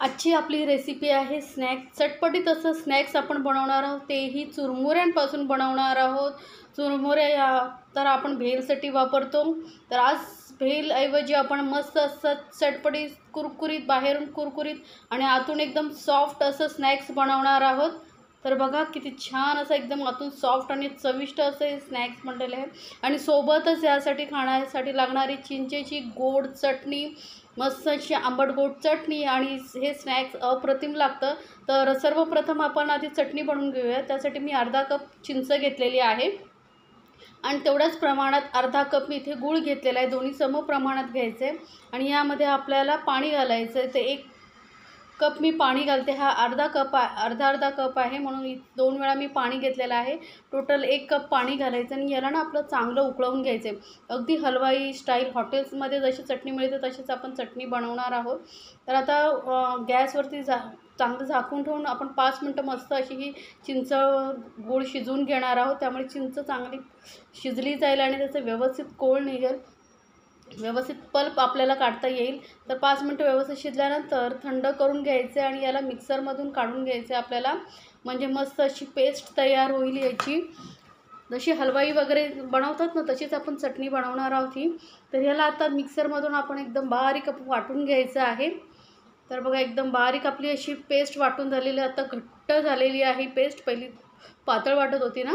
आजची आपली रेसिपी आहे चटपटीत असं स्नॅक्स आपण बनवणार आहोत, तेही चुरमुऱ्यांपासून बनवणार आहोत। चुरमुरे तर आपण भेलसाठी वापरतो, तर आज भेलऐवजी आपण मस्त असं चटपटीत कुरकुरीत, बाहेरून कुरकुरीत आणि आतून एकदम सॉफ्ट असं स्नॅक्स बनवणार आहोत। तर बघा किती छान असं एकदम आतून सॉफ्ट आणि चविष्ट असं हे स्नॅक्स बनलेले आहे। आणि सोबतच यासाठी खाण्यासाठी लागणारी चिंचेची गोड चटणी, मस्त अशी आंबट गोड चटणी आणि हे स्नॅक्स अप्रतिम लागतं। तर सर्वप्रथम आपण आधी चटणी बनवून घेऊया। त्यासाठी मी अर्धा कप चिंच घेतलेली आहे आणि तेवढ्याच प्रमाणात अर्धा कप मी इथे गूळ घेतलेला आहे। दोन्ही सम प्रमाणात घ्यायचे आणि यामध्ये आपल्याला पाणी घालायचं आहे। ते 1 कप मी पाणी घालते। हा अर्धा कप आहे म्हणून 2 वेळा मी पाणी घेतलेलं आहे। टोटल 1 कप पाणी घालायचं आणि याला ना आपलं चांगलं उकळवून घ्यायचं आहे। अगदी हलवाई स्टाईल हॉटेल्समध्ये जशी चटणी मिळते तशीच आपण चटणी बनवणार आहोत। तर आता गॅसवरती चांगलं झाकून ठेवून आपण 5 मिनटं मस्त अशी ही चिंच गूळ शिजवून घेणार आहोत। त्यामुळे चिंच चांगली शिजली जाईल आणि त्याचं व्यवस्थित कोळ निघेल, व्यवस्थित पल्प आपल्याला काढता येईल। तर 5 मिनटं व्यवस्थित शिजल्यानंतर थंड करून घ्यायचे आणि याला मिक्सरमधून काढून घ्यायचे आपल्याला, म्हणजे मस्त अशी पेस्ट तयार होईल याची। जशी हलवाई वगैरे बनवतात ना तशीच आपण चटणी बनवणार आहोत ही। तर याला आता मिक्सरमधून आपण एकदम बारीक वाटून घ्यायचं आहे। तर बघा एकदम बारीक आपली अशी पेस्ट वाटून झालेली, आता घट्ट झालेली आहे पेस्ट। पहिली पातळ वाटत होती ना,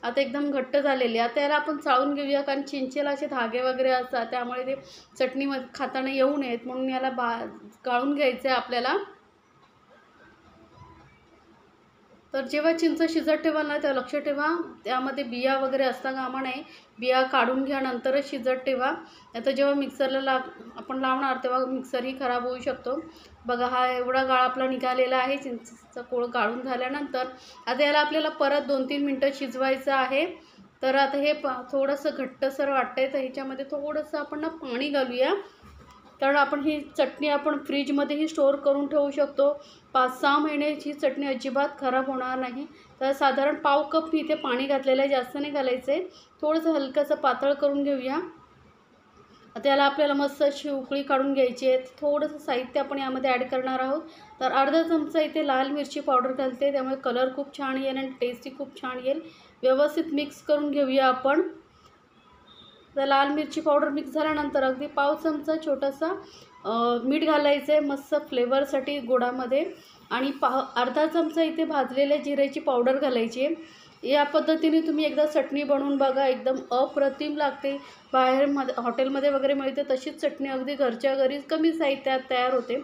आता एकदम घट्ट झालेली। आता याला आपण चाळून घेऊया, कारण चिंचेला असे धागे वगैरे असतात त्यामुळे ते चटणीमध्ये खाताना येऊ नयेत म्हणून याला गाळून घ्यायचं आहे आपल्याला। तर जेव्हा चिंच शिजत ठेवाल ना तेव्हा लक्ष ठेवा त्यामध्ये बिया वगैरे असता कामा नये। बिया काढून घ्या नंतरच शिजत ठेवा। आता जेव्हा मिक्सरला आपण लावणार तेव्हा मिक्सरही खराब होऊ शकतो। बघा हा एवढा गाळ आपला निघालेला आहे चिंचेचा कोळ गाळून झाल्यानंतर। आता याला आपल्याला परत 2-3 मिनटं शिजवायचं आहे। तर आता हे थोडंसं घट्टसर वाटतंय, तर ह्याच्यामध्ये थोडंसं आपण ना पाणी घालूया, कारण आपण ही चटणी आपण फ्रीजमध्येही स्टोअर करून ठेवू शकतो। 5-6 महिन्याची चटणी अजिबात खराब होणार नाही। तर साधारण पाव कप मी इथे पाणी घातलेलं आहे, जास्त नाही घालायचं आहे, थोडंसं हलकंसं पातळ करून घेऊया। आता याला आपल्याला मस्त अशी उकळी काढून घ्यायची आहे। थोडंसं साहित्य आपण यामध्ये ॲड करणार आहोत। तर अर्धा चमचा इथे लाल मिरची पावडर घालते, त्यामुळे कलर खूप छान येईल आणि टेस्टही खूप छान येईल। व्यवस्थित मिक्स करून घेऊया आपण। तर लाल मिरची पावडर मिक्स झाल्यानंतर अगदी पाव चमचा छोटासा मीठ घालायचं आहे मस्त फ्लेवरसाठी गोडामध्ये, आणि अर्धा चमचा इथे भाजलेल्या जिऱ्याची पावडर घालायची आहे। या पद्धतीने तुम्ही एकदा चटणी बनवून बघा, एकदम अप्रतिम लागते। हॉटेलमध्ये वगैरे मिळते तशीच चटणी अगदी घरच्या घरीच कमी साहित्यात तयार होते।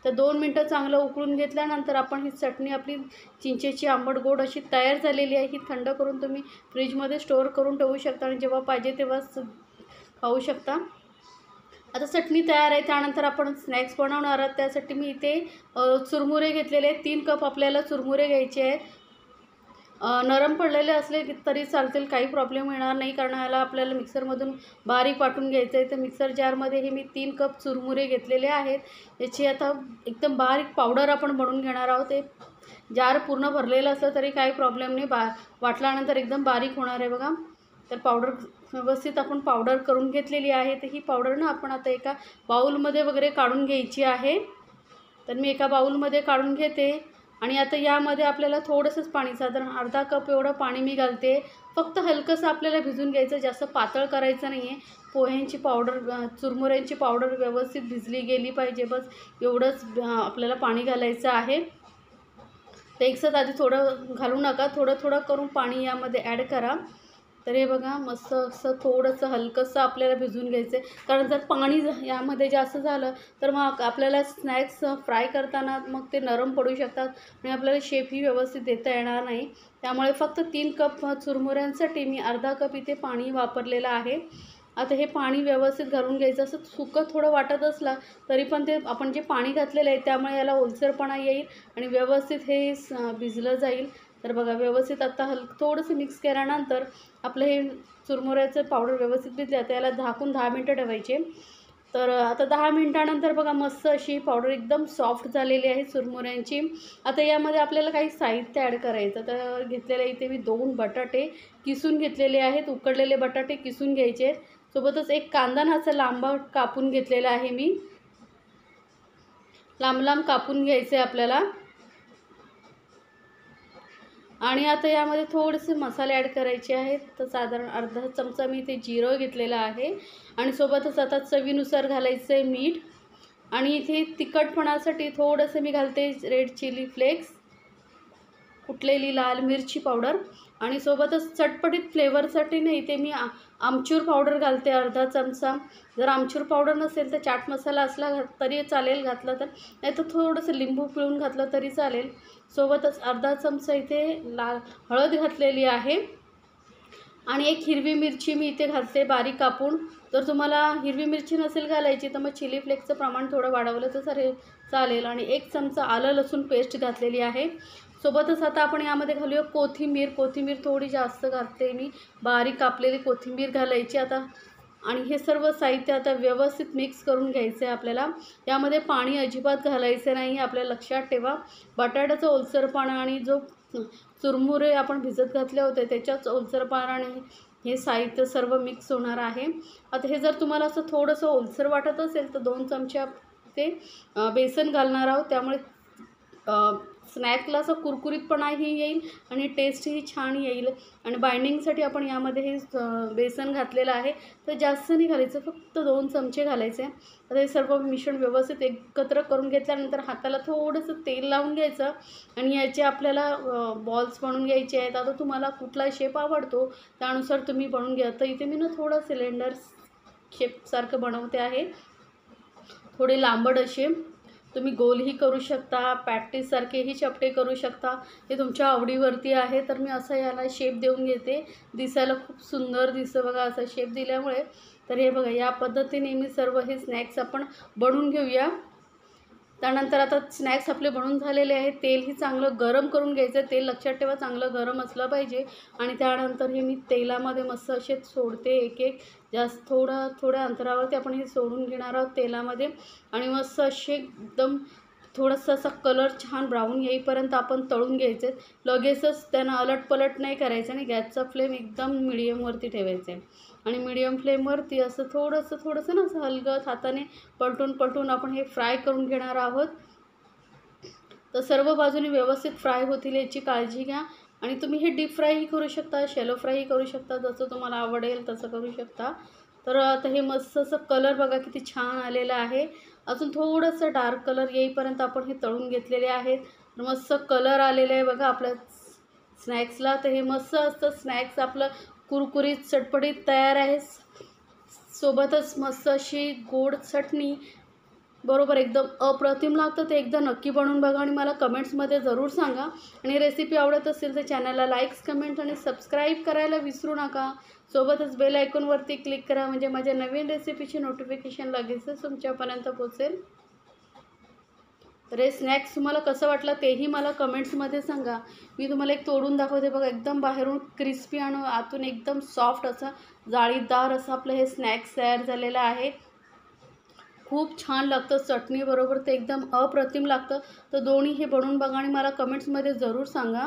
तर 2 मिनटं चांगलं उकळून घेतल्यानंतर आपण ही चटणी आपली चिंचेची आंबट गोड अशी तयार झालेली आहे। ही थंड करून तुम्ही फ्रीजमध्ये स्टोअर करून ठेवू शकता आणि जेव्हा पाहिजे तेव्हाच खाऊ शकता। आता चटणी तयार आहे, त्यानंतर आपण स्नॅक्स बनवणार आहोत। त्यासाठी मी इथे चुरमुरे घेतलेले आहेत। 3 कप आपल्याला चुरमुरे घ्यायचे आहेत। नरम पडलेले असले तरी चालतील, काही प्रॉब्लेम येणार नाही, कारण याला आपल्याला मिक्सरमधून बारीक वाटून घ्यायचं आहे। तर मिक्सर जारमध्ये हे मी 3 कप चुरमुरे घेतलेले आहेत। याची आता एकदम बारीक पावडर आपण बनवून घेणार आहोत। ते जार पूर्ण भरलेलं असलं तरी काही प्रॉब्लेम नाही, वाटल्यानंतर एकदम बारीक होणार आहे बघा। तर पावडर व्यवस्थित आपण पावडर करून घेतलेली आहे। तर ही पावडर ना आपण आता एका बाऊलमध्ये वगैरे काढून घ्यायची आहे। तर मी एका बाऊलमध्ये काढून घेते आणि आता यामध्ये आपल्याला थोडंसंच पाणी, साधारण अर्धा कप एवढं पाणी मी घालते। फक्त हलकंसं आपल्याला भिजून घ्यायचं, जास्त पातळ करायचं नाही आहे। पोह्यांची पावडर, चुरमुऱ्यांची पावडर व्यवस्थित भिजली गेली पाहिजे, बस एवढंच आपल्याला पाणी घालायचं आहे। तर एकसाथ आधी थोडं घालू नका, थोडं थोडं करून पाणी यामध्ये ॲड करा। तर हे बघा मस्त असं थोडंसं हलकंसं आपल्याला भिजवून घ्यायचं आहे, कारण जर पाणी यामध्ये जास्त झालं तर मग आपल्याला स्नॅक्स फ्राय करताना मग ते नरम पडू शकतात आणि आपल्याला शेपही व्यवस्थित देता येणार नाही। त्यामुळे फक्त 3 कप चुरमुऱ्यांसाठी मी अर्धा कप इथे पाणी वापरलेलं आहे। आता हे पाणी व्यवस्थित घालून घ्यायचं। असं सुकं थोडं वाटत असला तरी पण ते आपण जे पाणी घातलेलं आहे त्यामुळे याला ओलसरपणा येईल आणि व्यवस्थित हे भिजलं जाईल। तर बघा व्यवस्थित आता थोडंसं मिक्स केल्यानंतर आपलं हे चुरमुऱ्याचं पावडर व्यवस्थित भिजले। आता याला झाकून 10 मिनटं ठेवायचे। तर आता 10 मिनटानंतर बघा मस्त अशी पावडर एकदम सॉफ्ट झालेली आहे चुरमुऱ्यांची। आता यामध्ये आपल्याला काही साहित्य ॲड करायचं। तर घेतलेले इथे मी 2 बटाटे किसून घेतलेले आहेत, उकडलेले बटाटे किसून घ्यायचे आहेत। सोबतच एक कांदा ना असा लांबट कापून घेतलेला आहे मी। लांब लांब कापून घ्यायचे आपल्याला. आणि आता यामध्ये थोडेसे मसाले ॲड करायचे आहेत. तर साधारण अर्धा चमचा मी इथे जिरं घेतलेलं आहे आणि सोबतच आता चवीनुसार घालायचं आहे मीठ. आणि इथे तिखटपणासाठी थोडंसं मी घालते रेड चिली फ्लेक्स, कुटलेली लाल मिरची पावडर. आणि सोबतच चटपटीत फ्लेवरसाठी नाही इथे मी आमचूर पावडर घालते अर्धा चमचा. जर आमचूर पावडर नसेल तर चाट मसाला असला तरी चालेल घातला तर, नाही तर थोडंसं लिंबू पिळून घातलं तरी चालेल. सोबतच अर्धा चमचा इथे लाल हळद घातलेली आहे. आणि एक हिरवी मिरची मी इथे घालते बारीक कापून. जर तुम्हाला हिरवी मिरची नसेल घालायची तर मग चिली फ्लेक्सचं प्रमाण थोडं वाढवलं तर चालेल. आणि एक चमचा आलं लसूण पेस्ट घातलेली आहे. सोबतच आता आपण यामध्ये घालूया कोथिंबीर थोडी जास्त घालते मी, बारीक कापलेली कोथिंबीर घालायची आता. आणि हे सर्व साहित्य आता व्यवस्थित मिक्स करून घ्यायचं आहे आपल्याला. यामध्ये पाणी अजिबात घालायचं नाही, आपल्याला लक्षात ठेवा. बटाट्याचं ओलसरपणा आणि जो चुरमुरे आपण भिजत घातले होते त्याच्याच ओलसरपणाने हे साहित्य सर्व मिक्स होणार आहे. आता हे जर तुम्हाला असं थोडंसं ओलसर वाटत असेल तर 2 चमचे ते बेसन घालणार आहोत. त्यामुळे स्नॅकला असं कुरकुरीतपणाही येईल आणि टेस्टही छान येईल. आणि बाइंडिंगसाठी आपण यामध्ये हे बेसन घातलेलं आहे, तर जास्त नाही घालायचं, फक्त 2 चमचे घालायचे. आता हे सर्व मिश्रण व्यवस्थित एकत्र करून घेतल्यानंतर हाताला थोडंसं तेल लावून घ्यायचं आणि याचे आपल्याला बॉल्स बनवून घ्यायचे आहेत. आता तुम्हाला कुठला शेप आवडतो त्यानुसार तुम्ही बनवून घ्या. तर इथे मी ना थोडं सिलेंडर शेपसारखं बनवते आहे, थोडे लांबड असे. तुम्ही गोलही करू शकता, पॅटीससारखेही चपटे करू शकता, हे तुमच्या आवडीवरती आहे. तर मी असं याला शेप देऊन घेते, दिसायला खूप सुंदर दिसतं बघा असा शेप दिल्यामुळे. तर हे बघा या पद्धतीने मी सर्व हे स्नॅक्स आपण बनवून घेऊया. त्यानंतर आता स्नॅक्स आपले बनवून झालेले आहेत. तेलही चांगलं गरम करून घ्यायचं, तेल लक्षात ठेवा चांगलं गरम असलं पाहिजे. आणि त्यानंतर हे मी तेलामध्ये मस्त असे सोडते, एक जास्त थोड्या अंतरावरती आपण हे सोडून घेणार आहोत तेलामध्ये. आणि मस्त असे एकदम थोडासा असा कलर छान ब्राऊन येईपर्यंत आपण तळून घ्यायचे. लगेचच त्यांना अलटपलट नाही करायचं आणि गॅसचा फ्लेम एकदम मिडियमवरती ठेवायचा आहे. आणि मिडियम फ्लेमवरती असं थोडंसं ना असं हलगत हाताने पलटून आपण हे फ्राय करून घेणार आहोत. तर सर्व बाजूने व्यवस्थित फ्राय होतील याची काळजी घ्या. आणि तुम्ही हे डीप फ्रायही करू शकता, शॅलो फ्रायही करू शकता, जसं तुम्हाला आवडेल तसं करू शकता. तर आता हे मस्त असं कलर बघा किती छान आलेलं आहे. अजून थोडंसं डार्क कलर येईपर्यंत आपण हे तळून घेतलेले आहेत. मस्त कलर आलेला आहे बघा आपल्या स्नॅक्सला. तर हे मस्त असतं स्नॅक्स आपलं कुरकुरीत चटपटीत तयार आहे. सोबतच मस्त अशी गोड चटणी बरोबर एकदम अप्रतिम लागतं. ते एकदा नक्की बनवून बघा आणि मला कमेंट्समध्ये ज़रूर सांगा. आणि रेसिपी आवडत असेल तर चॅनलला लाईक्स, कमेंट आणि सबस्क्राईब करायला विसरू नका. सोबतच बेल आयकॉनवरती क्लिक करा, म्हणजे माझ्या नवीन रेसिपीची नोटिफिकेशन लगेचच तुमच्यापर्यंत पोहोचेल. तर हे स्नॅक्स तुम्हाला कसं वाटलं तेही मला कमेंट्समध्ये सांगा. मी तुम्हाला एक तोडून दाखवते बघा, एकदम बाहेरून क्रिस्पी आणि आतून एकदम सॉफ्ट असं जाळीदार असं आपलं हे स्नॅक्स तयार झालेलं आहे. खूप छान लागतं चटणीबरोबर, ते एकदम अप्रतिम लागतं. तर दोन्ही हे बनवून बघा आणि मला कमेंट्समध्ये ज़रूर सांगा.